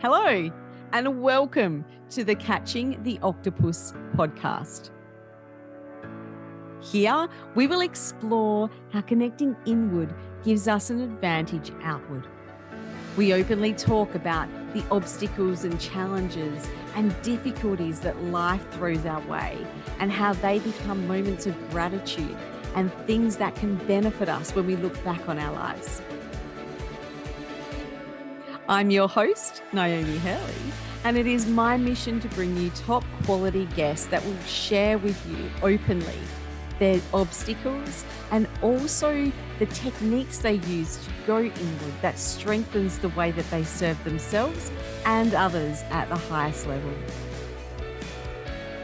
Hello, and welcome to the Catching the Octopus podcast. Here, we will explore how connecting inward gives us an advantage outward. We openly talk about the obstacles and challenges and difficulties that life throws our way and how they become moments of gratitude and things that can benefit us when we look back on our lives. I'm your host, Naomi Hurley, and it is my mission to bring you top quality guests that will share with you openly their obstacles and also the techniques they use to go inward that strengthens the way that they serve themselves and others at the highest level.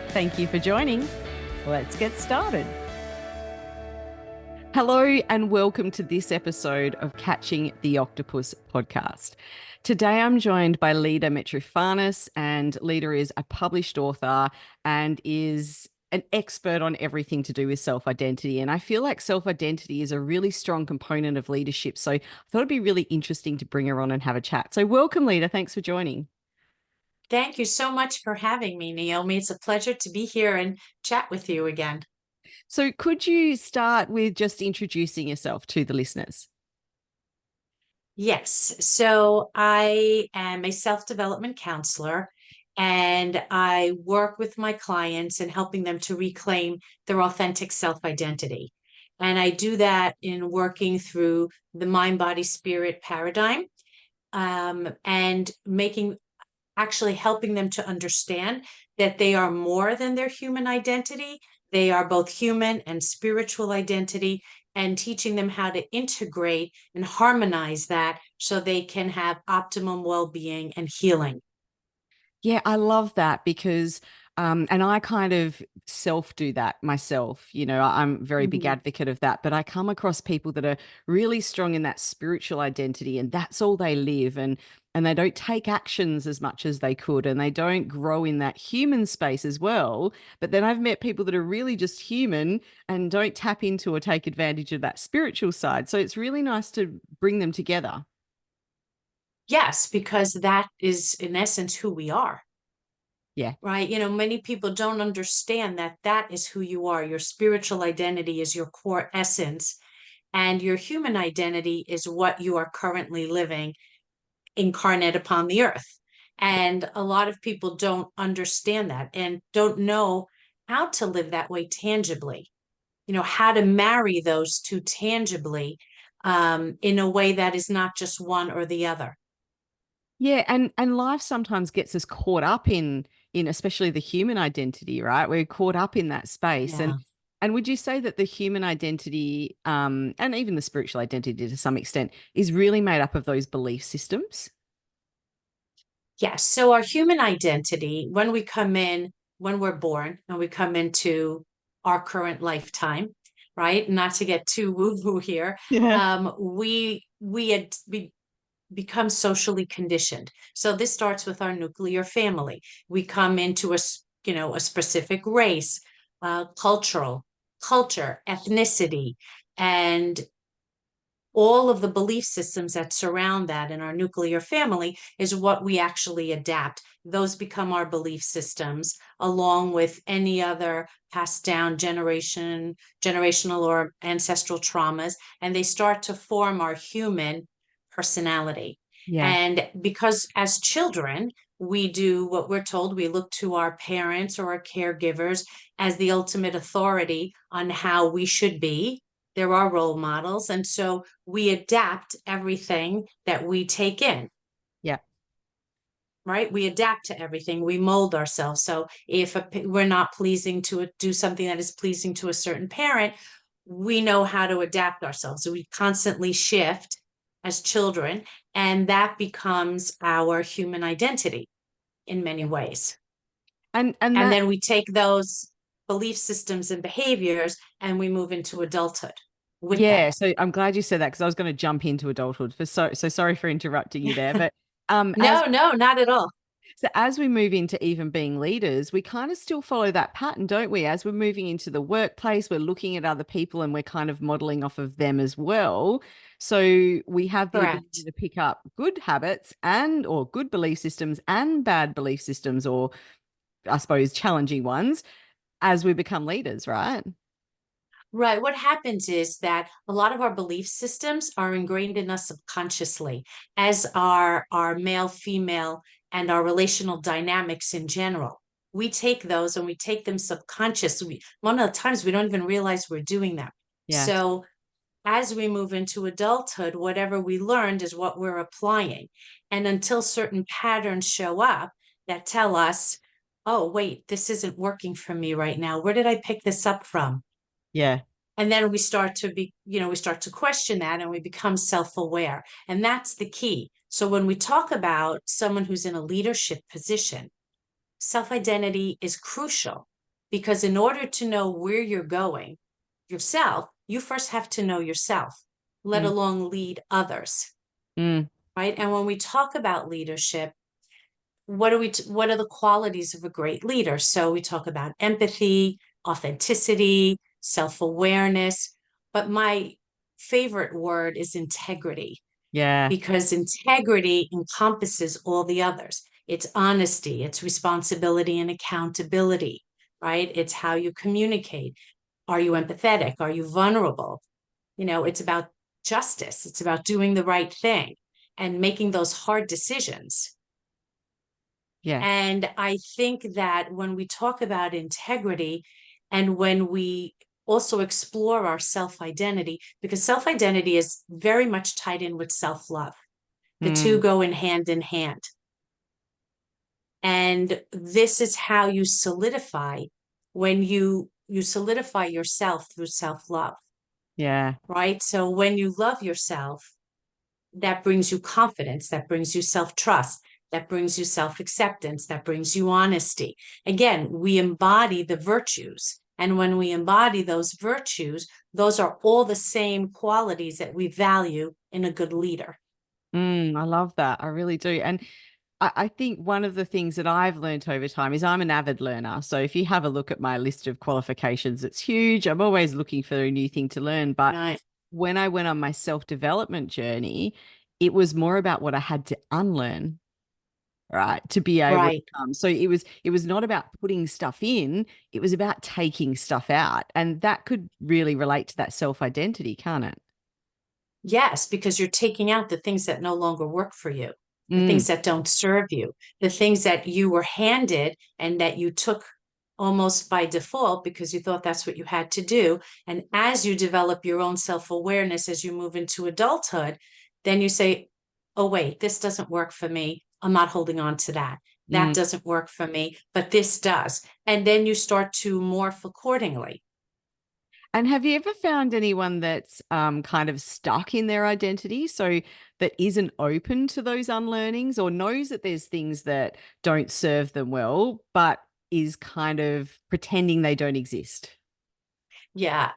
Thank you for joining. Let's get started. Hello and welcome to this episode of Catching the Octopus podcast. Today I'm joined by Leda Mitrofanis, and Leda is a published author and is an expert on everything to do with self-identity. And I feel like self-identity is a really strong component of leadership. So I thought it'd be really interesting to bring her on and have a chat. So welcome, Leda. Thanks for joining. Thank you so much for having me, Naomi. It's a pleasure to be here and chat with you again. So could you start with just introducing yourself to the listeners? Yes. So I am a self-development counselor, and I work with my clients in helping them to reclaim their authentic self-identity. And I do that in working through the mind, body, spirit paradigm, and actually helping them to understand that they are more than their human identity. They are both human and spiritual identity, and teaching them how to integrate and harmonize that so they can have optimum well-being and healing. Yeah, I love that because, and I kind of self do that myself. I'm a very big Mhm. advocate of that, but I come across people that are really strong in that spiritual identity and that's all they live, and they don't take actions as much as they could, and they don't grow in that human space as well. But then I've met people that are really just human and don't tap into or take advantage of that spiritual side. So it's really nice to bring them together. Yes, because that is in essence who we are. Yeah. Right. Many people don't understand that that is who you are. Your spiritual identity is your core essence, and your human identity is what you are currently living incarnate upon the earth. And a lot of people don't understand that and don't know how to live that way tangibly, how to marry those two tangibly, in a way that is not just one or the other. Yeah, and life sometimes gets us caught up in especially the human identity, right? We're caught up in that space. Yeah. And would you say that the human identity, and even the spiritual identity to some extent, is really made up of those belief systems? Yes. So our human identity, when we're born and we come into our current lifetime, right? Not to get too woo-woo here, Yeah. we become socially conditioned. So this starts with our nuclear family. We come into a specific race, culture, ethnicity, and all of the belief systems that surround that in our nuclear family is what we actually adapt. Those become our belief systems, along with any other passed down generational or ancestral traumas, and they start to form our human personality. Yeah. And because as children, we do what we're told, we look to our parents or our caregivers as the ultimate authority on how we should be. There are role models. And so we adapt everything that we take in, Yeah. right? We adapt to everything. We mold ourselves. So if we're not pleasing to do something that is pleasing to a certain parent, we know how to adapt ourselves. So we constantly shift as children, and that becomes our human identity in many ways. And And that then we take those belief systems and behaviors and we move into adulthood with Yeah, them. so I'm glad you said that because I was going to jump into adulthood. So sorry for interrupting you there, but as No, no, not at all. So as we move into even being leaders, we kind of still follow that pattern, don't we? As we're moving into the workplace, we're looking at other people and we're kind of modeling off of them as well. So we have the ability Correct. to pick up good habits and or good belief systems and bad belief systems, or I suppose challenging ones, as we become leaders, right? Right. What happens is that a lot of our belief systems are ingrained in us subconsciously, as are our male, female, and our relational dynamics in general. We take those and we take them subconscious. One of the times we don't even realize we're doing them. Yeah. So as we move into adulthood, whatever we learned is what we're applying. And until certain patterns show up that tell us, oh, wait, this isn't working for me right now. Where did I pick this up from? Yeah. And then we start to we start to question that and we become self-aware. And that's the key. So when we talk about someone who's in a leadership position, self-identity is crucial because in order to know where you're going yourself, you first have to know yourself, let Mm, alone lead others, mm, right? And when we talk about leadership, what are the qualities of a great leader? So we talk about empathy, authenticity, self-awareness, but my favorite word is integrity yeah. because integrity encompasses all the others. It's honesty, it's responsibility and accountability, right? It's how you communicate. Are you empathetic? Are you vulnerable? It's about justice. It's about doing the right thing and making those hard decisions. Yeah. And I think that when we talk about integrity and when we also explore our self identity, because self identity is very much tied in with self love, the two Mm, go in hand in hand. And this is how you solidify when you solidify yourself through self love, yeah. right? So when you love yourself, that brings you confidence, that brings you self trust, that brings you self acceptance, that brings you honesty. Again, we embody the virtues. And when we embody those virtues, those are all the same qualities that we value in a good leader. I love that. I really do. And I think one of the things that I've learned over time is I'm an avid learner. So if you have a look at my list of qualifications, it's huge. I'm always looking for a new thing to learn. But Right. when I went on my self-development journey, it was more about what I had to unlearn, right, to be able to Right. so it was not about putting stuff in, it was about taking stuff out. And that could really relate to that self-identity, can't it? Yes, because you're taking out the things that no longer work for you, the Mm, things that don't serve you, the things that you were handed and that you took almost by default because you thought that's what you had to do. And as you develop your own self awareness as you move into adulthood, then you say, oh, wait, this doesn't work for me. I'm not holding on to that. That mm. doesn't work for me, but this does. And then you start to morph accordingly. And have you ever found anyone that's kind of stuck in their identity, so that isn't open to those unlearnings, or knows that there's things that don't serve them well, but is kind of pretending they don't exist? Yeah,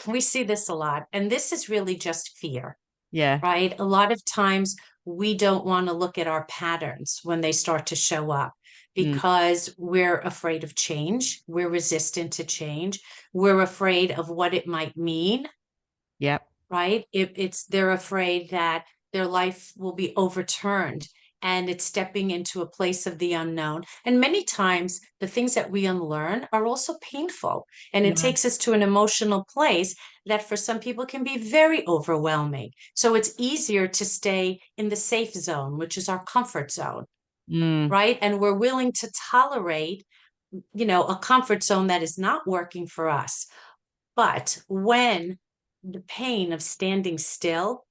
we see this a lot. And this is really just fear, Yeah. right? A lot of times we don't want to look at our patterns when they start to show up Mm, because we're afraid of change. We're resistant to change. We're afraid of what it might mean, yep. right? They're afraid that their life will be overturned and it's stepping into a place of the unknown. And many times the things that we unlearn are also painful. And it Yeah. takes us to an emotional place that for some people can be very overwhelming. So it's easier to stay in the safe zone, which is our comfort zone, Mm, right? And we're willing to tolerate, a comfort zone that is not working for us. But when the pain of standing still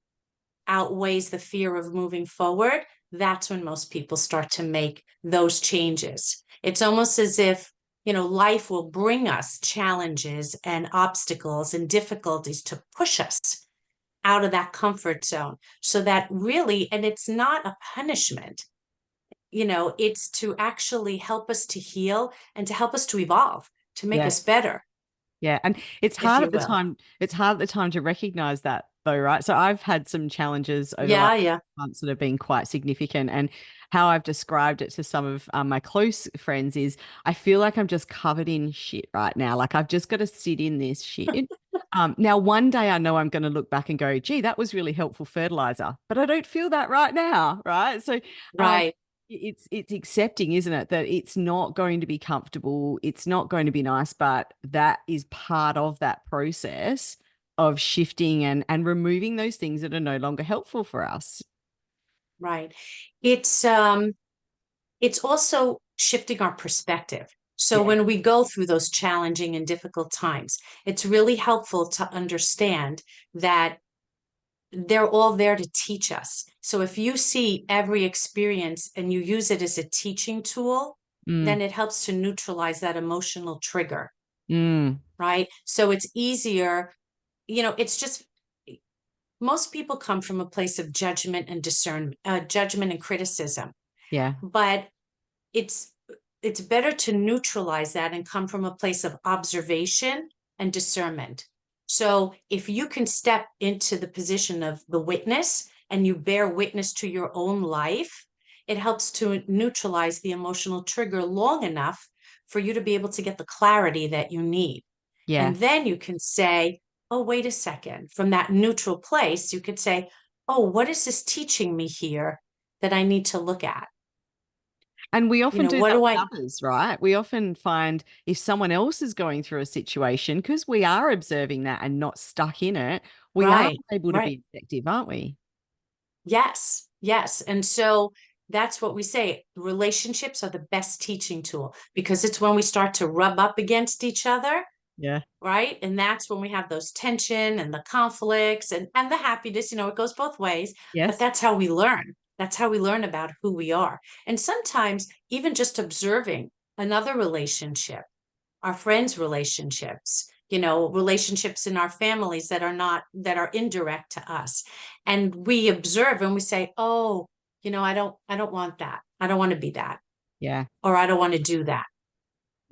outweighs the fear of moving forward, that's when most people start to make those changes. It's almost as if, life will bring us challenges and obstacles and difficulties to push us out of that comfort zone. So that really, and it's not a punishment, it's to actually help us to heal and to help us to evolve, to make yeah. us better, Yeah. And it's if hard you at the will. time, it's hard at the time to recognize that though, right? So I've had some challenges over the last Yeah, yeah. months that have been quite significant. And how I've described it to some of my close friends is I feel like I'm just covered in shit right now. Like I've just got to sit in this shit. Now, one day I know I'm going to look back and go, gee, that was really helpful fertilizer, but I don't feel that right now, right? So um, Right, it's accepting, isn't it, that it's not going to be comfortable, it's not going to be nice, but that is part of that process of shifting and removing those things that are no longer helpful for us. right. It's also shifting our perspective. So Yeah. when we go through those challenging and difficult times, it's really helpful to understand that they're all there to teach us. So if you see every experience and you use it as a teaching tool, Mm, then it helps to neutralize that emotional trigger, mm, right? So it's easier, it's just most people come from a place of judgment and judgment and criticism, yeah. but it's it's better to neutralize that and come from a place of observation and discernment. So if you can step into the position of the witness and you bear witness to your own life, it helps to neutralize the emotional trigger long enough for you to be able to get the clarity that you need. Yeah. And then you can say, oh, wait a second. From that neutral place, you could say, oh, what is this teaching me here that I need to look at? And we often do What that do with I, others, right? We often find if someone else is going through a situation, because we are observing that and not stuck in it, we are right, able to right. be effective, aren't we? Yes, yes. And so that's what we say. Relationships are the best teaching tool because it's when we start to rub up against each other, Yeah. right? And that's when we have those tension and the conflicts and the happiness, it goes both ways, but Yes. that's how we learn. That's how we learn about who we are. And sometimes even just observing another relationship, our friends' relationships, relationships in our families that are indirect to us. And we observe and we say, oh, I don't want that. I don't want to be that, Yeah. or I don't want to do that.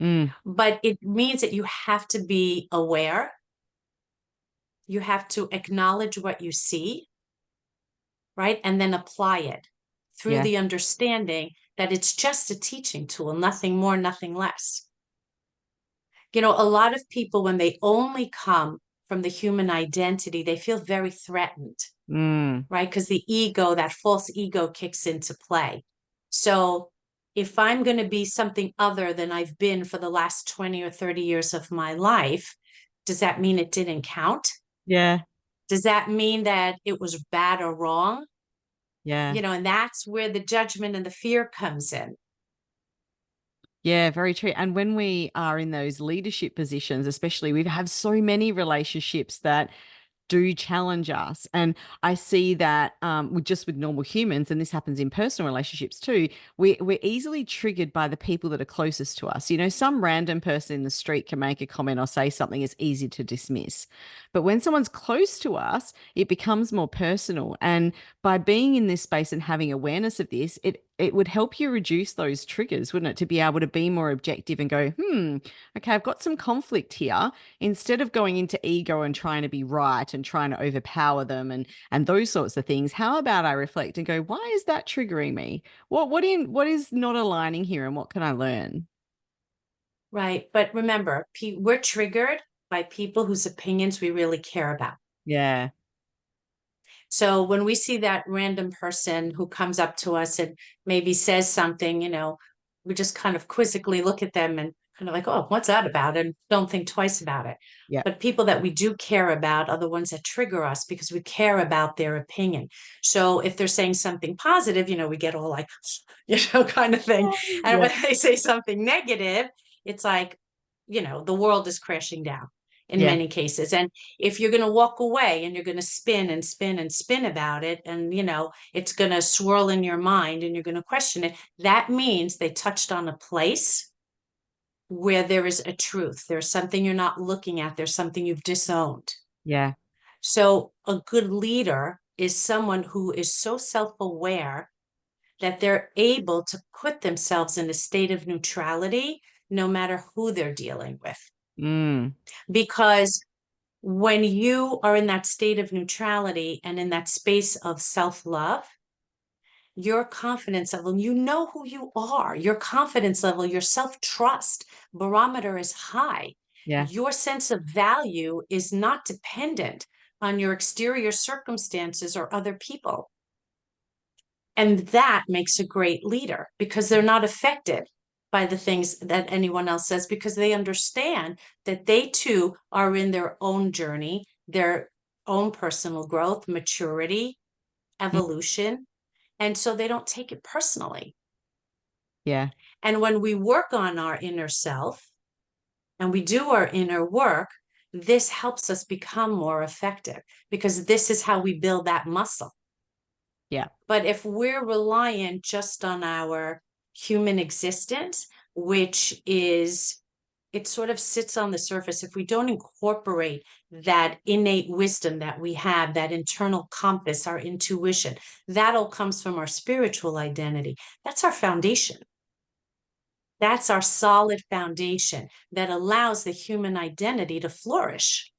Mm, But it means that you have to be aware. You have to acknowledge what you see, right? And then apply it through yeah. the understanding that it's just a teaching tool, nothing more, nothing less. A lot of people, when they only come from the human identity, they feel very threatened, Mm, right? Because the ego, that false ego kicks into play. So if I'm going to be something other than I've been for the last 20 or 30 years of my life, does that mean it didn't count? yeah. Does that mean that it was bad or wrong? Yeah. And that's where the judgment and the fear comes in. Yeah, very true. And when we are in those leadership positions, especially, we have so many relationships that do challenge us. And I see that with normal humans, and this happens in personal relationships too, we're easily triggered by the people that are closest to us. Some random person in the street can make a comment or say something is easy to dismiss. But when someone's close to us, it becomes more personal. And by being in this space and having awareness of this, it would help you reduce those triggers, wouldn't it? To be able to be more objective and go, okay, I've got some conflict here. Instead of going into ego and trying to be right and trying to overpower them and those sorts of things, how about I reflect and go, why is that triggering me? What is not aligning here and what can I learn? Right. But remember, we're triggered by people whose opinions we really care about. Yeah. So when we see that random person who comes up to us and maybe says something, we just kind of quizzically look at them and kind of like, oh, what's that about? And don't think twice about it. Yeah. But people that we do care about are the ones that trigger us because we care about their opinion. So if they're saying something positive, we get all like, kind of thing. And Yeah. when they say something negative, it's like, the world is crashing down in Yeah. many cases. And if you're going to walk away and you're going to spin and spin and spin about it, and it's going to swirl in your mind and you're going to question it, that means they touched on a place where there is a truth. There's something you're not looking at, there's something you've disowned. Yeah. So a good leader is someone who is so self-aware that they're able to put themselves in a state of neutrality no matter who they're dealing with. Mm. Because When you are in that state of neutrality and in that space of self-love, your confidence level, you know who you are, your confidence level, your self-trust barometer is high. Yeah. Your sense of value is not dependent on your exterior circumstances or other people. And that makes a great leader because they're not affected by the things that anyone else says because they understand that they too are in their own journey, their own personal growth, maturity, Mm. evolution. And so they don't take it personally. Yeah. And when we work on our inner self and we do our inner work, this helps us become more effective because this is how we build that muscle. Yeah. But if we're reliant just on our human existence, which is, it sort of sits on the surface, if we don't incorporate that innate wisdom that we have, that internal compass, our intuition, that all comes from our spiritual identity. That's our foundation. That's our solid foundation that allows the human identity to flourish.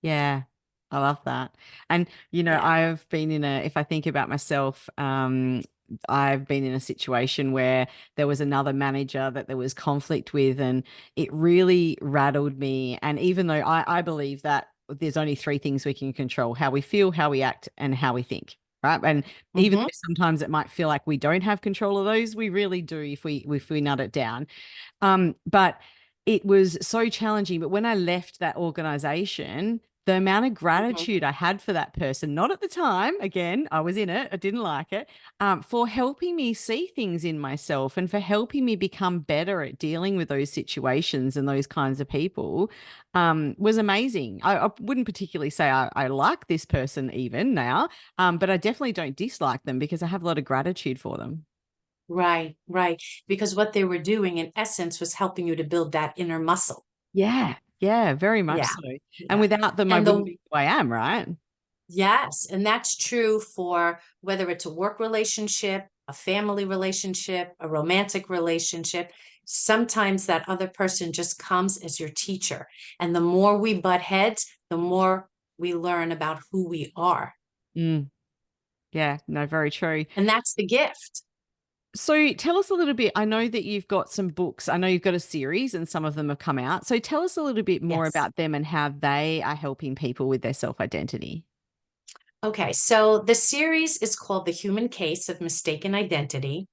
Yeah, I love that. And Yeah. I've been in if I think about myself, I've been in a situation where there was another manager that there was conflict with, and it really rattled me. And even though I believe that there's only three things we can control: how we feel, how we act, and how we think. Right. And even Mm-hmm. though sometimes it might feel like we don't have control of those, we really do if we nut it down. But it was so challenging. But when I left that organization, the amount of Mm-hmm. gratitude I had for that person, not at the time, again, I was in it, I didn't like it, for helping me see things in myself and for helping me become better at dealing with those situations and those kinds of people, was amazing. I wouldn't particularly say I like this person even now, but I definitely don't dislike them because I have a lot of gratitude for them. Right, right. Because what they were doing in essence was helping you to build that inner muscle. Yeah, yeah, very much Yeah, so. And yeah. without them, I And wouldn't the be who I am, right? yes, and that's true for whether it's a work relationship, a family relationship, a romantic relationship. Sometimes that other person just comes as your teacher. And the more we butt heads, the more we learn about who we are. Mm, yeah, no, very true. And that's the gift. So tell us a little bit. I know that you've got some books. I know you've got a series and some of them have come out. So tell us a little bit more Yes. about them and how they are helping people with their self-identity. Okay, so the series is called The Human Case of Mistaken Identity,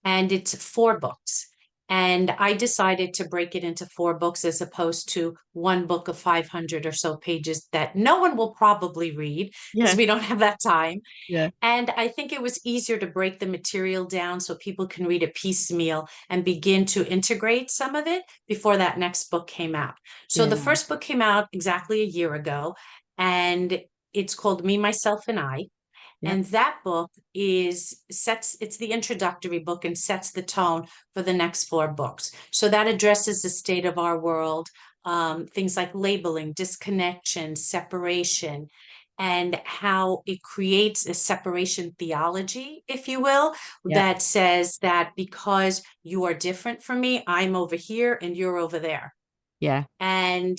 and it's 4 books. And I decided to break it into 4 books as opposed to one book of 500 or so pages that no one will probably read because Yeah, we don't have that time. yeah, And I think it was easier to break the material down so people can read it piecemeal and begin to integrate some of it before that next book came out. So the yeah, first book came out exactly a year ago, and it's called Me, Myself, and I. yep, And that book it's the introductory book and sets the tone for the next 4 books. So that addresses the state of our world, things like labeling, disconnection, separation, and how it creates a separation theology, if you will, yep, that says that because you are different from me, I'm over here and you're over there. yeah, And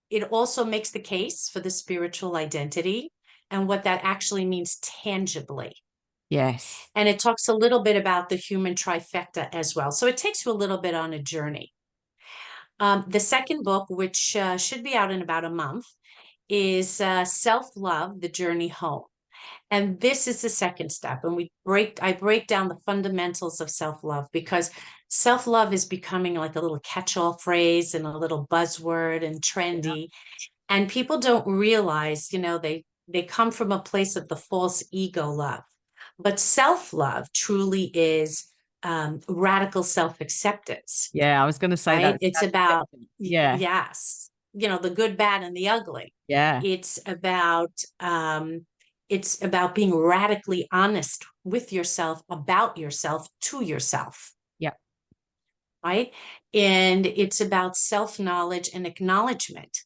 it also makes the case for the spiritual identity and what that actually means tangibly. yes, And it talks a little bit about the human trifecta as well. So it takes you a little bit on a journey. The second book, which should be out in about a month, is Self Love, The Journey Home. And this is the second step. And I break down the fundamentals of self-love because self-love is becoming like a little catch-all phrase and a little buzzword and yeah, trendy. And people don't realize, they come from a place of the false ego love. But self-love truly is radical self-acceptance, yeah. I was going to say right? that. It's That about, acceptance. Yeah, yes, the good, bad, and the ugly. yeah, It's about um, it's about being radically honest with yourself, about yourself, to yourself, yep, right? And it's about self-knowledge and acknowledgement,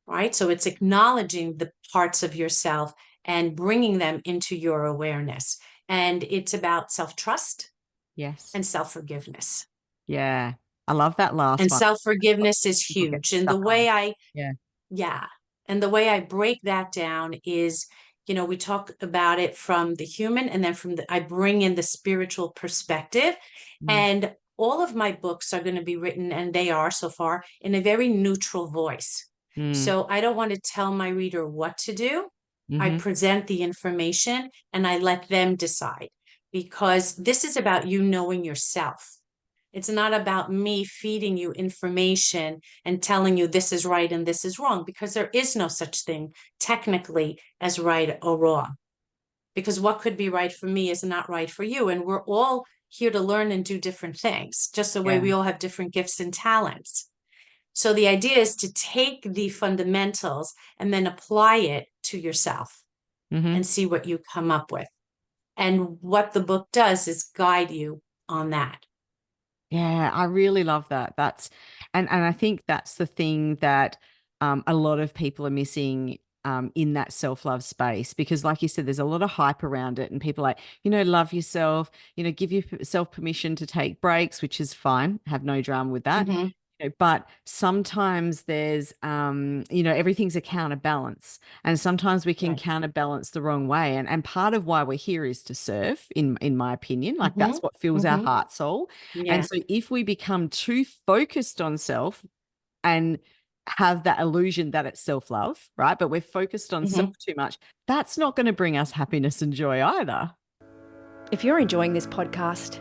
right? So it's acknowledging the parts of yourself and bringing them into your awareness. And it's about self-trust yes. and self-forgiveness. Yeah. I love that last And one. self-forgiveness is People get huge. And the stuck on. way I Yeah. Yeah. And the way I break that down is, we talk about it from the human and then I bring in the spiritual perspective. Mm, And all of my books are going to be written, and they are so far, in a very neutral voice. mm, So I don't want to tell my reader what to do. I hmm. present the information and I let them decide, because this is about you knowing yourself. It's not about me feeding you information and telling you this is right and this is wrong, because there is no such thing technically as right or wrong. Because what could be right for me is not right for you. And we're all here to learn and do different things, just the way Yeah. we all have different gifts and talents. So the idea is to take the fundamentals and then apply it to yourself Hmm. and see what you come up with. And what the book does is guide you on that. Yeah, I really love that. And I think that's the thing that a lot of people are missing in that self-love space because, like you said, there's a lot of hype around it, and people are like, love yourself, give yourself permission to take breaks, which is fine. Have no drama with that. Mm-hmm. But sometimes there's everything's a counterbalance, and sometimes we can Right. counterbalance the wrong way, and part of why we're here is to serve, in my opinion. Like, Mm-hmm. that's what fills our Mm-hmm. heart soul. And Yeah. so if we become too focused on self and have that illusion that it's self-love, right, but we're focused on self Mm-hmm. too much, that's not going to bring us happiness and joy either. If you're enjoying this podcast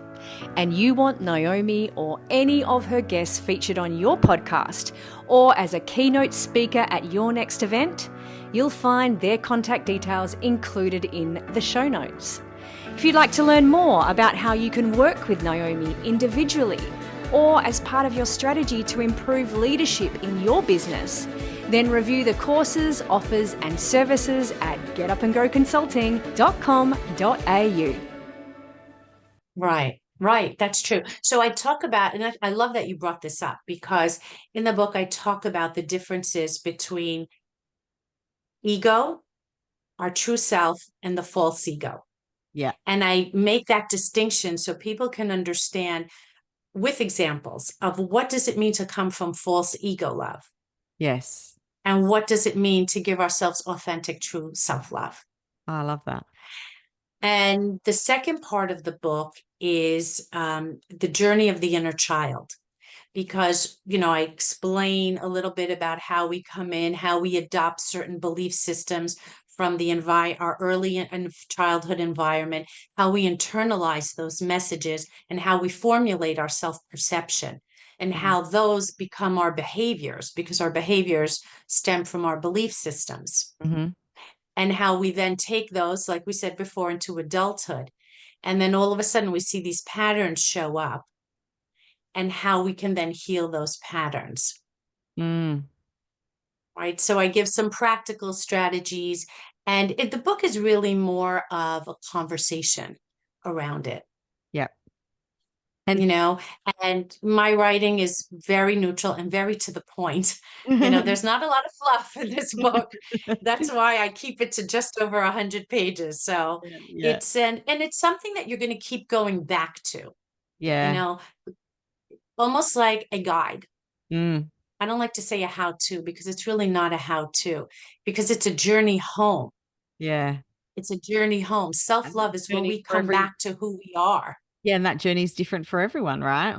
and you want Naomi or any of her guests featured on your podcast or as a keynote speaker at your next event, you'll find their contact details included in the show notes. If you'd like to learn more about how you can work with Naomi individually or as part of your strategy to improve leadership in your business, then review the courses, offers and services at getupandgoconsulting.com.au. Right. Right. That's true. So I talk about, and I love that you brought this up, because in the book, I talk about the differences between ego, our true self, and the false ego. Yeah. And I make that distinction so people can understand with examples of what does it mean to come from false ego love, Yes. and what does it mean to give ourselves authentic, true self-love. I love that. And the second part of the book is the journey of the inner child, because, I explain a little bit about how we come in, how we adopt certain belief systems from our early and childhood environment, how we internalize those messages, and how we formulate our self-perception, and Mm. how those become our behaviors, because our behaviors stem from our belief systems, Hmm. and how we then take those, like we said before, into adulthood. And then all of a sudden we see these patterns show up, and how we can then heal those patterns. Mm. Right. So I give some practical strategies, and the book is really more of a conversation around it, Yeah. And you know, and my writing is very neutral and very to the point. There's not a lot of fluff in this book. That's why I keep it to just over 100 pages. So yeah, yeah, and it's something that you're going to keep going back to, you yeah. know, almost like a guide. Mm. I don't like to say a how to, because it's really not a how to, because it's a journey home. Yeah. It's a journey home. And that Self-love is where journey we for come every back to who we are. Yeah, and that journey is different for everyone, right?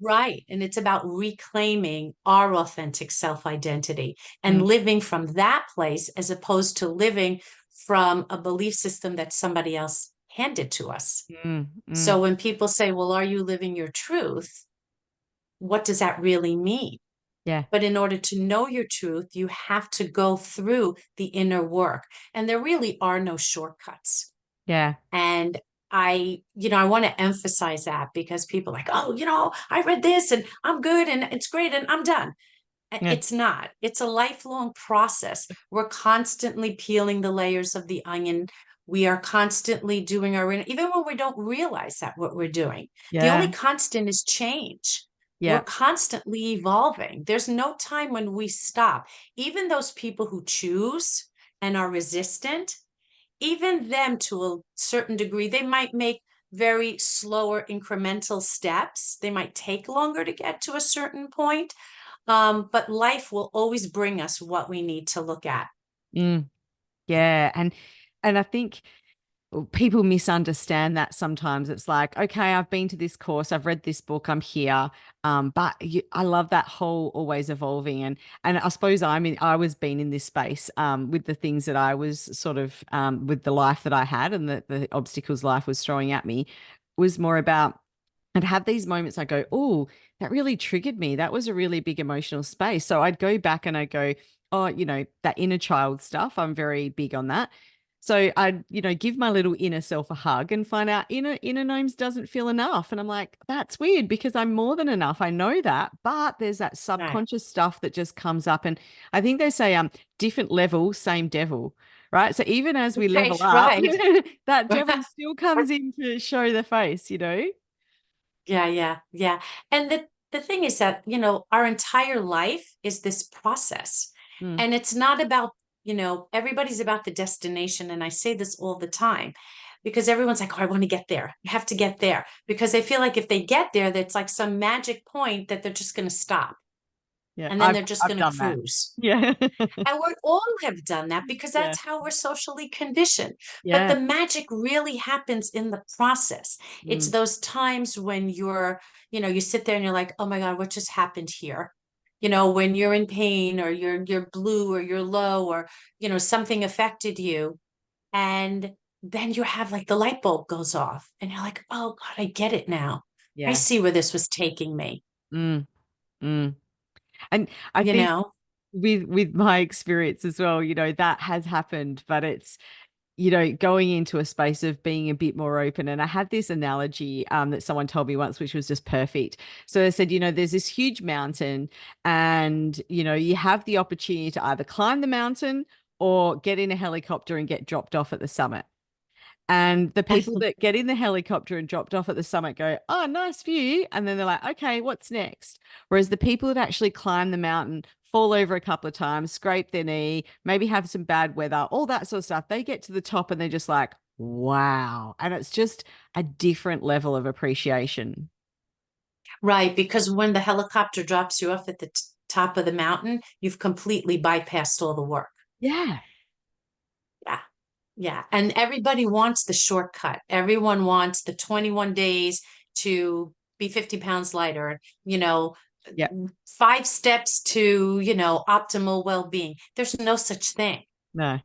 Right. And it's about reclaiming our authentic self-identity and Mm. living from that place, as opposed to living from a belief system that somebody else handed to us. Mm. So Mm. when people say, well, are you living your truth? What does that really mean? Yeah. But in order to know your truth, you have to go through the inner work. And there really are no shortcuts. Yeah. And I want to emphasize that, because people are like, oh, I read this and I'm good and it's great and I'm done. Yeah. It's not. It's a lifelong process. We're constantly peeling the layers of the onion. We are constantly doing even when we don't realize that what we're doing. The only Yeah. constant is change. We're Yeah. constantly evolving. There's no time when we stop. Even those people who choose and are resistant, even them, to a certain degree, they might make very slower incremental steps. They might take longer to get to a certain point, but life will always bring us what we need to look at. Mm, yeah. And I think people misunderstand that sometimes. It's like, okay, I've been to this course, I've read this book, I'm here. I love that whole always evolving. And I suppose I was being in this space with the things that I was sort of with the life that I had and the obstacles life was throwing at me was more about I'd have these moments I go, oh, that really triggered me. That was a really big emotional space. So I'd go back and I'd go, oh, that inner child stuff. I'm very big on that. So I'd, give my little inner self a hug and find out inner gnomes doesn't feel enough. And I'm like, that's weird because I'm more than enough. I know that, but there's that Right. subconscious stuff that just comes up. And I think they say different level, same devil. Right. So even as we level Right, up, right. that devil still comes in to show the face. Yeah, yeah, yeah. And the thing is that, our entire life is this process. Mm, And it's not about, everybody's about the destination. And I say this all the time because everyone's like, oh, I want to get there. You have to get there. Because they feel like if they get there, that's like some magic point that they're just going to stop yeah. and then I've they're just I've going to done that. cruise. Yeah. And we all have done that because Yeah. that's how we're socially conditioned. But Yeah. the magic really happens in the process. It's Mm, those times when you sit there and you're like, oh my God, what just happened here? When you're in pain or you're blue or you're low or, something affected you. And then you have like the light bulb goes off and you're like, oh God, I get it now. I yeah. see where this was taking me, Mm, mm. And I you think know? with my experience as well, that has happened, but it's going into a space of being a bit more open. And I had this analogy that someone told me once, which was just perfect. So they said, there's this huge mountain, and you have the opportunity to either climb the mountain or get in a helicopter and get dropped off at the summit. And the people that get in the helicopter and dropped off at the summit go, oh, nice view. And then they're like, okay, what's next? Whereas the people that actually climb the mountain, fall over a couple of times, scrape their knee, maybe have some bad weather, all that sort of stuff, they get to the top and they're just like, wow. And it's just a different level of appreciation. Right, because when the helicopter drops you off at the top of the mountain, you've completely bypassed all the work. Yeah. Yeah. Yeah. And everybody wants the shortcut. Everyone wants the 21 days to be 50 pounds lighter, you know, Yeah. 5 steps to, optimal well-being. There's no such thing. No.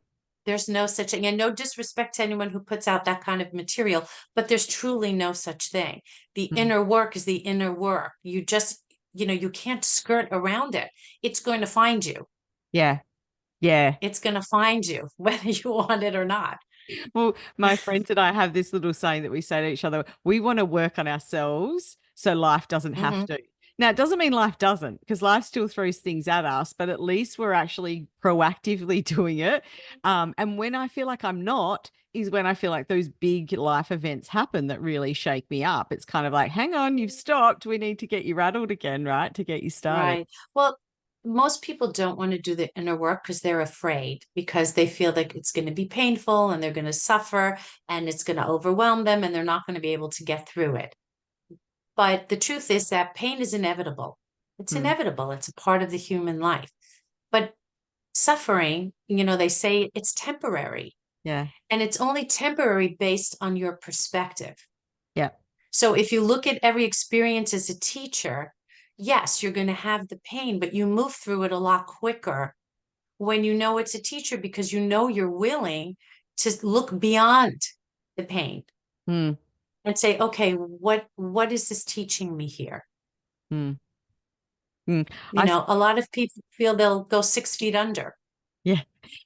There's no such thing. And no disrespect to anyone who puts out that kind of material, but there's truly no such thing. The Mm. inner work is the inner work. You just, you can't skirt around it. It's going to find you. Yeah. Yeah. It's going to find you, whether you want it or not. Well, my friends and I have this little saying that we say to each other, we want to work on ourselves so life doesn't have Hmm. to. Now, it doesn't mean life doesn't, because life still throws things at us, but at least we're actually proactively doing it. And when I feel like I'm not, is when I feel like those big life events happen that really shake me up. It's kind of like, hang on, you've stopped. We need to get you rattled again, right? To get you started. Right. Well, most people don't want to do the inner work because they're afraid, because they feel like it's going to be painful and they're going to suffer and it's going to overwhelm them and they're not going to be able to get through it. But the truth is that pain is inevitable. It's Mm, inevitable. It's a part of the human life. But suffering, they say it's temporary, yeah. and it's only temporary based on your perspective. Yeah. So if you look at every experience as a teacher, yes, you're going to have the pain, but you move through it a lot quicker when you know it's a teacher, because you're willing to look beyond the pain Mm, and say, okay, what is this teaching me here? mm, mm. I, A lot of people feel they'll go 6 feet under. yeah.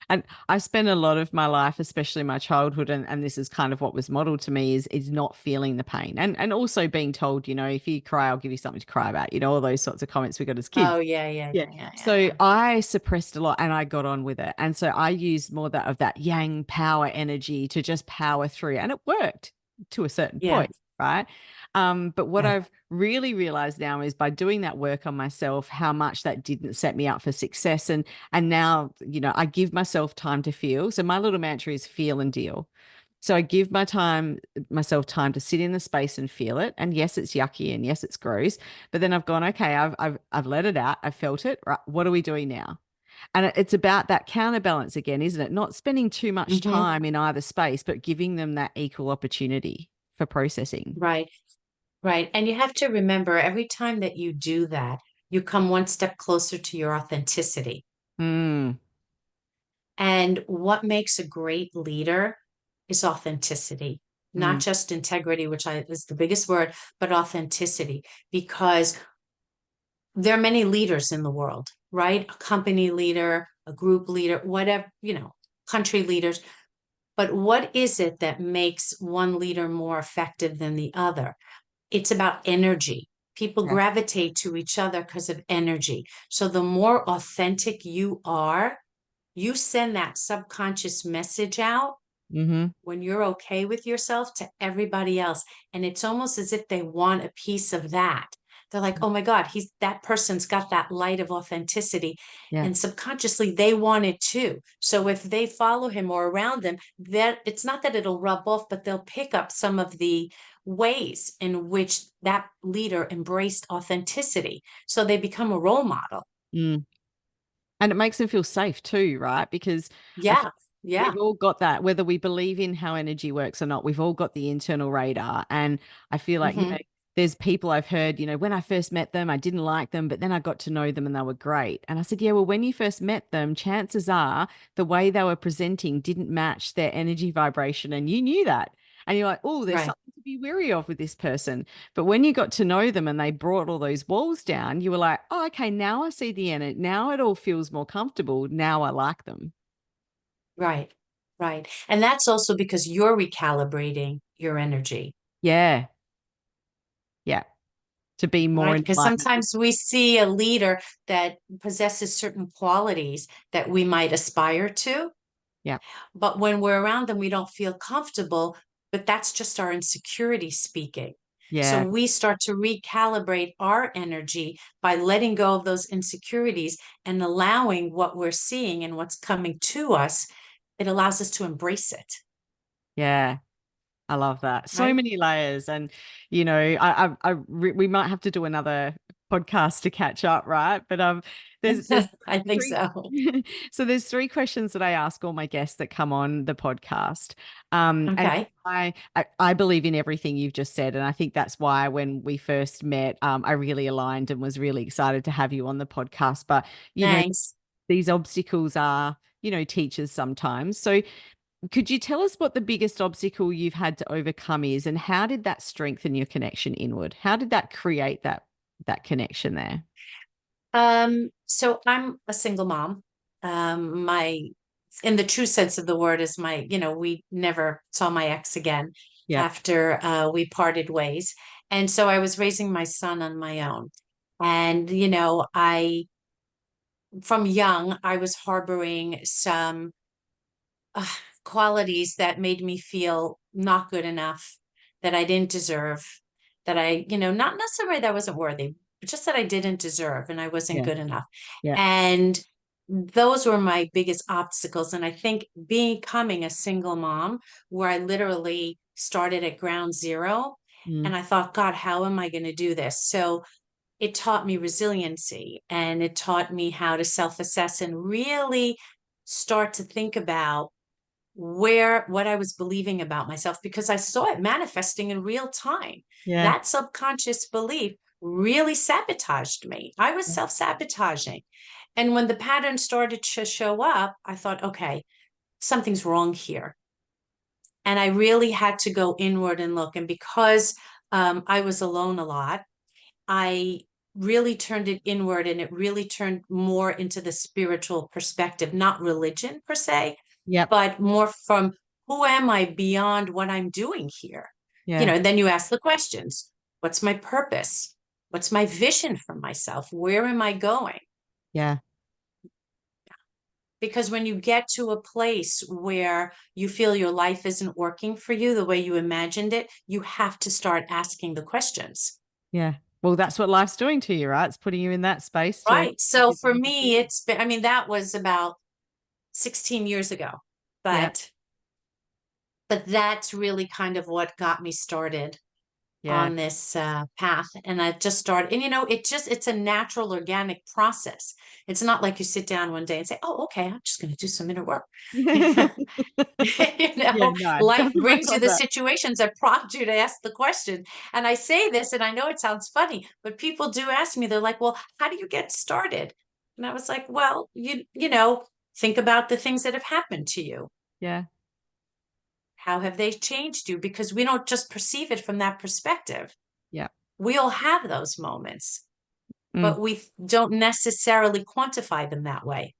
And I spent a lot of my life, especially my childhood, and this is kind of what was modeled to me is not feeling the pain. And also being told, if you cry, I'll give you something to cry about, all those sorts of comments we got as kids. Oh, yeah, yeah, Yeah. yeah, yeah, yeah, So yeah. I suppressed a lot and I got on with it. And so I used more of that yang power energy to just power through. And it worked to a certain Yeah, point, right? But what yeah. I've really realized now is by doing that work on myself, how much that didn't set me up for success. And now, I give myself time to feel. So my little mantra is feel and deal. So I give myself time to sit in the space and feel it. And yes, it's yucky and yes, it's gross. But then I've gone, okay, I've let it out. I felt it. Right. What are we doing now? And it's about that counterbalance again, isn't it? Not spending too much Hmm. time in either space, but giving them that equal opportunity for processing. Right, right. And you have to remember every time that you do that, you come one step closer to your authenticity. Mm, And what makes a great leader is authenticity, not mm, just integrity, which is the biggest word, but authenticity, because there are many leaders in the world, right? A company leader, a group leader, whatever, country leaders. But what is it that makes one leader more effective than the other? It's about energy. People yes. gravitate to each other because of energy. So the more authentic you are, you send that subconscious message out Mm-hmm. when you're okay with yourself to everybody else. And it's almost as if they want a piece of that. They're like, oh my God, that person's got that light of authenticity. Yeah. And subconsciously they want it too. So if they follow him or around them, that it's not that it'll rub off, but they'll pick up some of the ways in which that leader embraced authenticity. So they become a role model. Mm. And it makes them feel safe too, right? Because I feel Yeah. Yeah. we've all got that, whether we believe in how energy works or not, we've all got the internal radar. And I feel like, Hmm. there's people I've heard, when I first met them, I didn't like them, but then I got to know them and they were great. And I said, yeah, well, when you first met them, chances are the way they were presenting didn't match their energy vibration. And you knew that. And you're like, oh, there's Right. something to be wary of with this person. But when you got to know them and they brought all those walls down, you were like, oh, okay, now I see the energy. Now it all feels more comfortable. Now I like them. Right, right. And that's also because you're recalibrating your energy, Yeah. Yeah. To be more right? in Because alignment. sometimes we see a leader that possesses certain qualities that we might aspire to, Yeah. but when we're around them, we don't feel comfortable, but that's just our insecurity speaking. So Yeah. we start to recalibrate our energy by letting go of those insecurities and allowing what we're seeing and what's coming to us. It allows us to embrace it, Yeah. I love that. So right? many layers. And, we might have to do another podcast to catch up, right? But there's I think three so. so there's three questions that I ask all my guests that come on the podcast. And Okay. I believe in everything you've just said. And I think that's why when we first met, I really aligned and was really excited to have you on the podcast. But, Thanks. these obstacles are, teachers sometimes. So could you tell us what the biggest obstacle you've had to overcome is, and how did that strengthen your connection inward? How did that create that connection there? So I'm a single mom. My in the true sense of the word is we never saw my ex again Yeah. after we parted ways. And so I was raising my son on my own. And I from young I was harboring some uh, qualities that made me feel not good enough, that I didn't deserve, that not necessarily that I wasn't worthy, but just that I didn't deserve and I wasn't Yes. good enough. Yeah. And those were my biggest obstacles. And I think becoming a single mom, where I literally started at ground zero, Mm. and I thought, God, how am I going to do this? So it taught me resiliency and it taught me how to self assess and really start to think about what I was believing about myself because I saw it manifesting in real time. Yeah. That subconscious belief really sabotaged me. I was self-sabotaging. And when the pattern started to show up, I thought, okay, something's wrong here. And I really had to go inward and look. And because I was alone a lot, I really turned it inward and it really turned more into the spiritual perspective, not religion per se, Yep. but more from who am I beyond what I'm doing here? Yeah. And then you ask the questions. What's my purpose? What's my vision for myself? Where am I going? Yeah. Because when you get to a place where you feel your life isn't working for you the way you imagined it, you have to start asking the questions. Yeah. Well, that's what life's doing to you, right? It's putting you in that space to Right. So give for you me, opportunity. it's been, I mean, that was about 16 years ago. Yeah. But But that's really kind of what got me started Yeah. on this path. And I just started, and it's a natural, organic process. It's not like you sit down one day and say, oh, okay, I'm just going to do some inner work. Yeah, no, it Life doesn't work brings you like the that. situations that prompt you to ask the question. And I say this, and I know it sounds funny, but people do ask me, they're like, well, how do you get started? And I was like, well, think about the things that have happened to you. Yeah. How have they changed you? Because we don't just perceive it from that perspective. Yeah. We all have those moments, Mm. but we don't necessarily quantify them that way.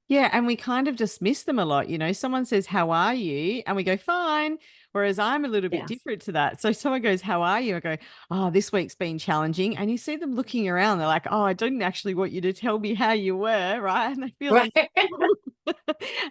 Yeah, and we kind of dismiss them a lot. Someone says, "How are you?" And we go, "Fine." Whereas I'm a little bit Yeah. different to that. So someone goes, "How are you?" I go, "Oh, this week's been challenging." And you see them looking around. They're like, "Oh, I didn't actually want you to tell me how you were," right? And they feel Right. uncomfortable.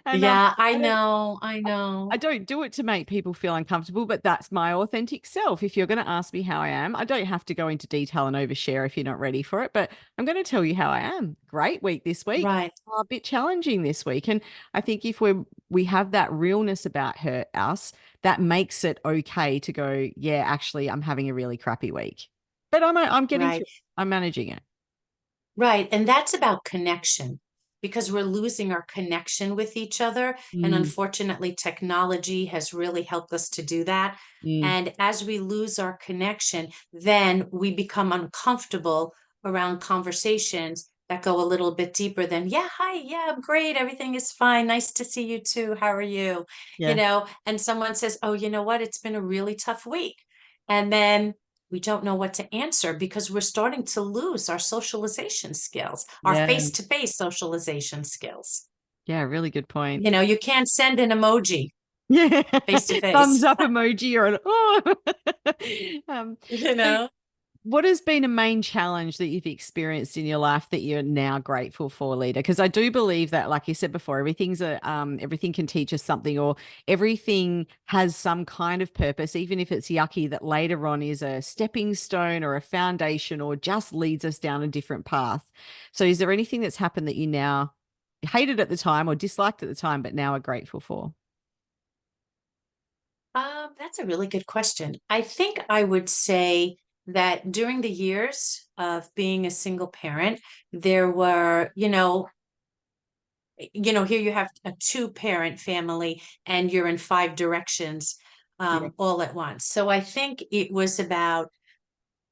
And Yeah, I I don't know. I know. I don't do it to make people feel uncomfortable, but that's my authentic self. If you're going to ask me how I am, I don't have to go into detail and overshare if you're not ready for it, but I'm going to tell you how I am. Great week this week. Right. A bit challenging this week. And I think if we have that realness about us, that makes it okay to go, yeah, actually, I'm having a really crappy week. But I'm getting Right. through. I'm managing it. Right. And that's about connection because we're losing our connection with each other. And Mm, unfortunately, technology has really helped us to do that. mm, And as we lose our connection, then we become uncomfortable around conversations that go a little bit deeper than, yeah, hi, yeah, I'm great. Everything is fine. Nice to see you too. How are you? yeah. And someone says, oh, you know what? It's been a really tough week. And then we don't know what to answer because we're starting to lose our socialization skills, our Yeah. face-to-face socialization skills. Yeah. Really good point. You can't send an emoji Yeah. face to Thumbs face. up emoji or an oh. You So know? what has been a main challenge that you've experienced in your life that you're now grateful for, Leader? Because I do believe that, like you said before, everything can teach us something, or everything has some kind of purpose, even if it's yucky, that later on is a stepping stone or a foundation or just leads us down a different path. So is there anything that's happened that you now hated at the time or disliked at the time, but now are grateful for? That's a really good question. I think I would say that during the years of being a single parent, there were, here you have a two-parent family and you're in five directions Yeah. all at once. So I think it was about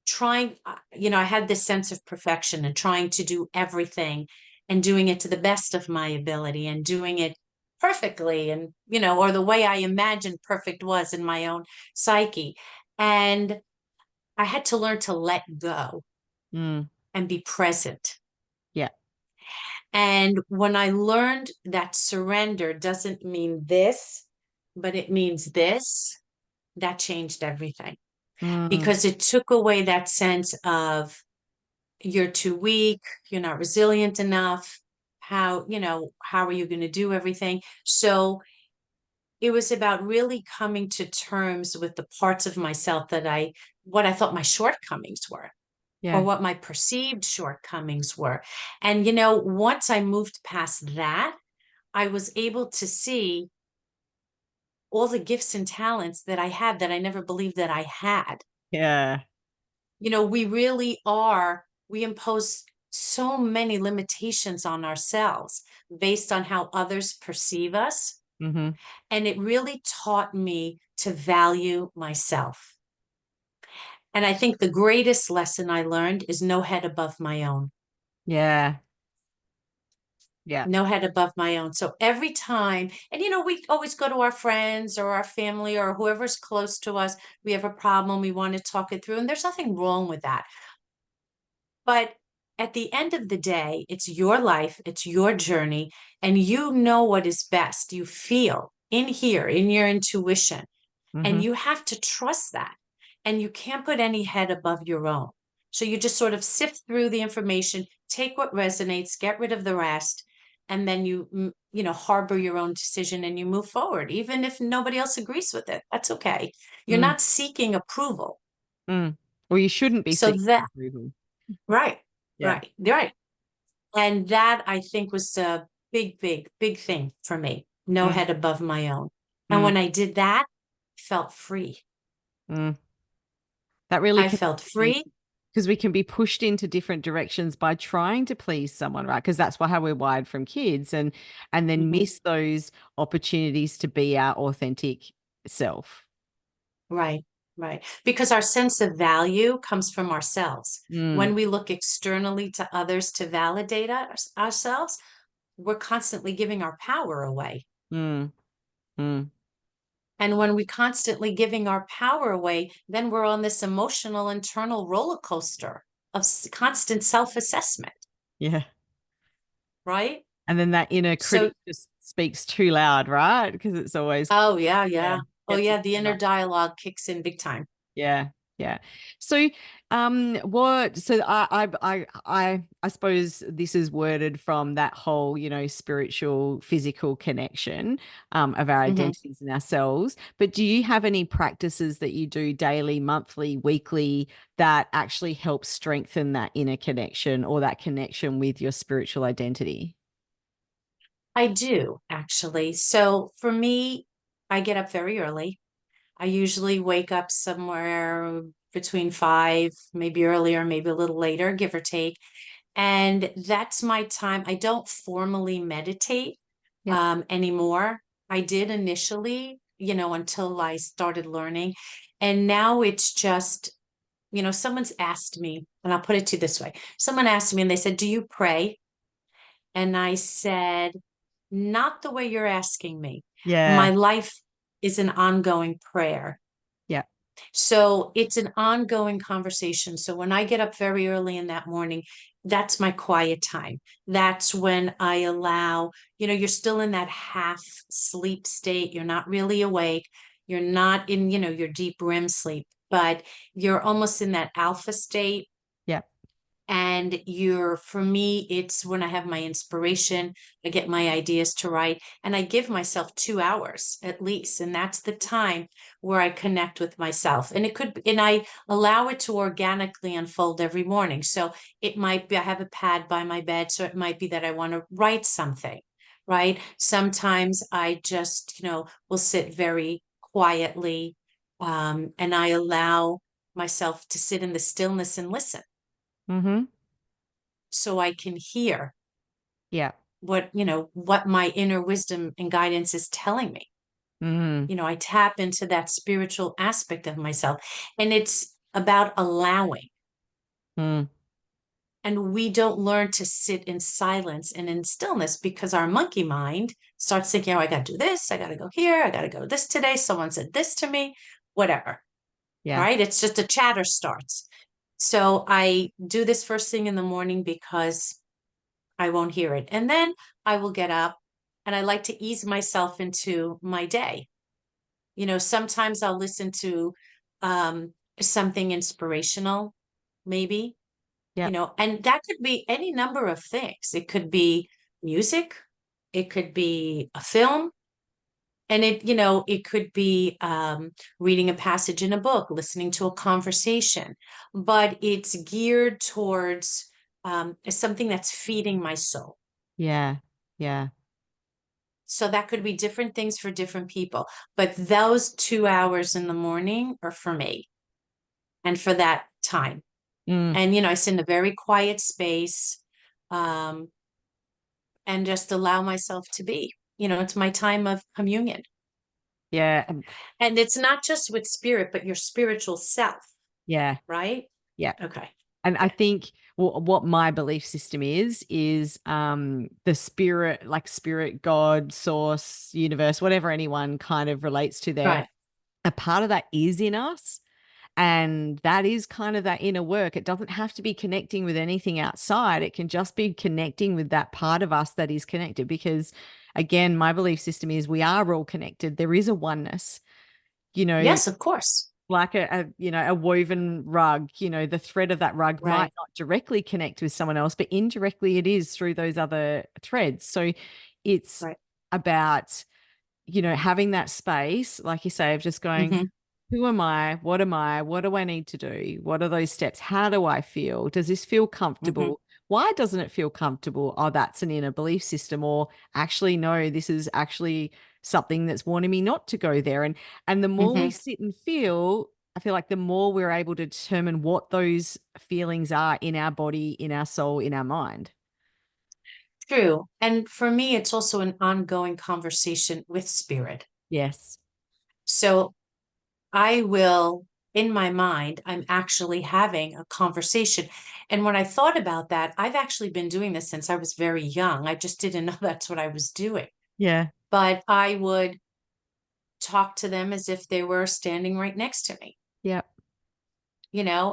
trying, I had this sense of perfection and trying to do everything and doing it to the best of my ability and doing it perfectly and, or the way I imagined perfect was in my own psyche. And I had to learn to let go Mm, and be present. yeah. And when I learned that surrender doesn't mean this, but it means this, that changed everything Mm, because it took away that sense of you're too weak, you're not resilient enough. How are you going to do everything? So it was about really coming to terms with the parts of myself what I thought my shortcomings were or yeah. what my perceived shortcomings were. And, once I moved past that, I was able to see all the gifts and talents that I had that I never believed that I had. Yeah. We impose so many limitations on ourselves based on how others perceive us. Hmm. And it really taught me to value myself. And I think the greatest lesson I learned is no head above my own. Yeah. Yeah. No head above my own. So every time, and we always go to our friends or our family or whoever's close to us. We have a problem, we want to talk it through, and there's nothing wrong with that. But at the end of the day, it's your life, it's your journey, and you know what is best. You feel in here, in your intuition, Hmm. and you have to trust that. And you can't put any head above your own. So you just sort of sift through the information, take what resonates, get rid of the rest, and then harbor your own decision and you move forward, even if nobody else agrees with it. That's okay. You're Mm, not seeking approval. mm. Well, you shouldn't be So seeking that, approval. right, Yeah. right. And that I think was a big, big, big thing for me. No Mm, head above my own. And Mm, when I did that, I felt free. mm. That really I can felt be free. because we can be pushed into different directions by trying to please someone, right? Because that's how we're wired from kids, and then Mhm. miss those opportunities to be our authentic self. Right, right. Because our sense of value comes from ourselves. Mm, When we look externally to others to validate ourselves, we're constantly giving our power away. mm, mm. And when we constantly giving our power away, then we're on this emotional internal roller coaster of constant self-assessment, Yeah. right? And then that inner So, critic just speaks too loud, right? Because it's always, oh yeah, yeah, yeah. Oh gets us yeah, the too inner much. dialogue kicks in big time. Yeah, yeah. So, what? So, I suppose this is worded from that whole, spiritual, physical connection, of our Mhm. identities and ourselves. But do you have any practices that you do daily, monthly, weekly that actually help strengthen that inner connection or that connection with your spiritual identity? I do actually. So for me, I get up very early. I usually wake up somewhere between 5, maybe earlier, maybe a little later, give or take. And that's my time. I don't formally meditate Yep. anymore. I did initially, until I started learning. And now it's just, someone's asked me, and I'll put it to you this way. Someone asked me and they said, "Do you pray?" And I said, "Not the way you're asking me. Yeah. My life is an ongoing prayer." Yeah. So it's an ongoing conversation. So when I get up very early in that morning, that's my quiet time. That's when I allow, you're still in that half sleep state. You're not really awake. You're not in, your deep REM sleep, but you're almost in that alpha state. Yeah. And for me, it's when I have my inspiration, I get my ideas to write, and I give myself 2 hours at least. And that's the time where I connect with myself. And I allow it to organically unfold every morning. So it might be, I have a pad by my bed. So it might be that I want to write something, right? Sometimes I just, will sit very quietly, and I allow myself to sit in the stillness and listen Mm-hmm. so I can hear Yeah. what my inner wisdom and guidance is telling me. Mm-hmm. I tap into that spiritual aspect of myself, and it's about allowing. Mm. And we don't learn to sit in silence and in stillness because our monkey mind starts thinking, "Oh, I got to do this. I got to go here. I got to go this today. Someone said this to me, whatever." Yeah. Right? It's just a chatter starts. So I do this first thing in the morning because I won't hear it. And then I will get up and I like to ease myself into my day. Sometimes I'll listen to something inspirational, maybe, Yeah. and that could be any number of things. It could be music, it could be a film, and it could be reading a passage in a book, listening to a conversation, but it's geared towards something that's feeding my soul. Yeah. Yeah. So that could be different things for different people. But those 2 hours in the morning are for me and for that time. Mm. And, I sit in a very quiet space, um, and just allow myself to be. It's my time of communion. Yeah. And it's not just with spirit, but your spiritual self, Yeah. right? Yeah. Okay. And I Yeah. think what my belief system is the spirit, like spirit, God, source, universe, whatever anyone kind of relates to there, Right. a part of that is in us. And that is kind of that inner work. It doesn't have to be connecting with anything outside. It can just be connecting with that part of us that is connected. Because again, my belief system is we are all connected. There is a oneness, you know, Yes, of course. like a woven rug, the thread of that rug might Right. not directly connect with someone else, but indirectly it is through those other threads. So it's Right. about, having that space, like you say, of just going, Hmm. who am I? What am I? What do I need to do? What are those steps? How do I feel? Does this feel Hmm. comfortable? why doesn't it feel comfortable? Oh, that's an inner belief system. Or actually, no, this is actually something that's wanting me not to go there. And the more we Mhm. sit and feel, I feel like the more we're able to determine what those feelings are in our body, in our soul, in our mind. True. And for me, it's also an ongoing conversation with spirit. Yes. So I will, in my mind, I'm actually having a conversation. And when I thought about that, I've actually been doing this since I was very young. I just didn't know that's what I was doing. Yeah. But I would talk to them as if they were standing right next to me. Yep.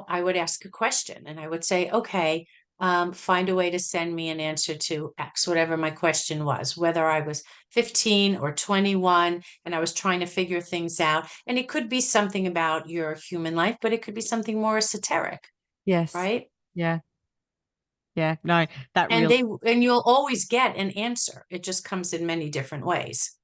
I would ask a question and I would say, okay, find a way to send me an answer to X, whatever my question was, whether I was 15 or 21 and I was trying to figure things out. And it could be something about your human life, but it could be something more esoteric, Yes. right? Yeah. Yeah. No, that And real. and you'll always get an answer. It just comes in many different ways.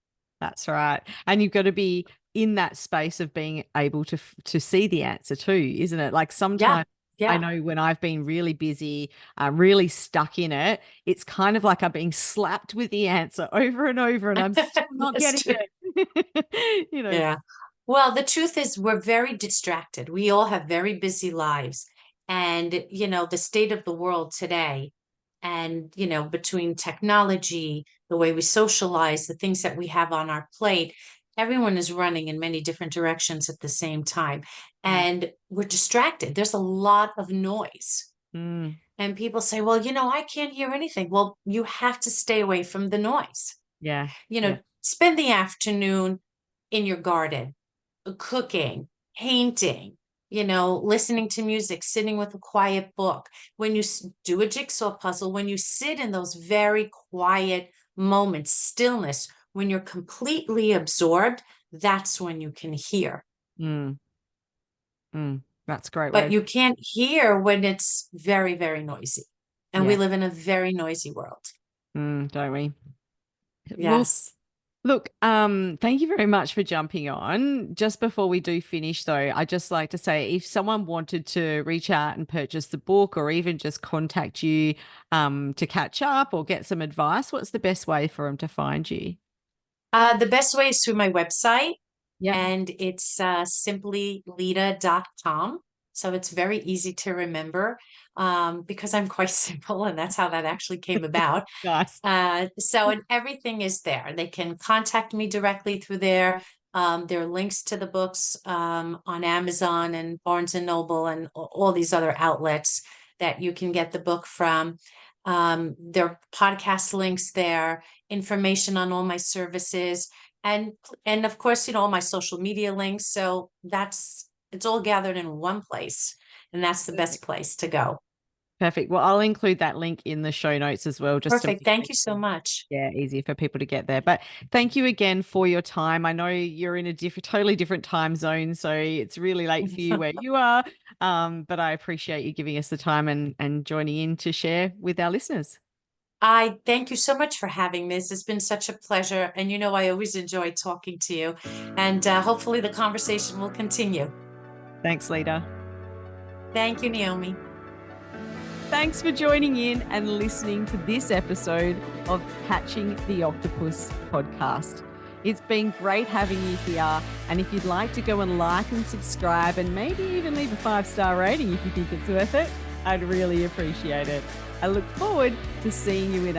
That's right. And you've got to be in that space of being able to see the answer too, isn't it? Like Yeah. sometimes I Yeah. know when I've been really busy, really stuck in it, it's kind of like I'm being slapped with the answer over and over, and I'm still not That's getting true. it. Yeah. Well, the truth is, we're very distracted. We all have very busy lives. And, the state of the world today, and, between technology, the way we socialize, the things that we have on our plate, everyone is running in many different directions at the same time. Mm, And we're distracted. There's a lot of noise. mm, And people say, well, I can't hear anything. Well, you have to stay away from the noise. yeah. Yeah. Spend the afternoon in your garden cooking, painting, listening to music, sitting with a quiet book. When you do a jigsaw puzzle, when you sit in those very quiet moments, stillness, when you're completely absorbed, that's when you can hear. Mm, that's a great But way. you can't hear when it's very, very noisy. And we Yeah. live in a very noisy world. Don't we? Well, Yes. look, thank you very much for jumping on. Just before we do finish, though, I'd just like to say if someone wanted to reach out and purchase the book or even just contact you to catch up or get some advice, what's the best way for them to find you? The best way is through my website, Yep. and it's simply leda.com. So it's very easy to remember because I'm quite simple, and that's how that actually came about. Nice. And everything is there. They can contact me directly through there. There are links to the books on Amazon and Barnes and Noble and all these other outlets that you can get the book from. There are podcast links there, information on all my services, and and of course, all my social media links. So it's all gathered in one place, and that's the best place to go. Perfect. Well, I'll include that link in the show notes as well, just to Perfect. make Thank you so things, much. yeah, easier for people to get there. But thank you again for your time. I know you're in a totally different time zone, so it's really late for you where you are. But I appreciate you giving us the time and joining in to share with our listeners. I thank you so much for having me. This has been such a pleasure. And I always enjoy talking to you. And hopefully the conversation will continue. Thanks, Leda. Thank you, Naomi. Thanks for joining in and listening to this episode of Catching the Octopus podcast. It's been great having you here. And if you'd like to go and like and subscribe and maybe even leave a 5-star rating if you think it's worth it, I'd really appreciate it. I look forward to seeing you in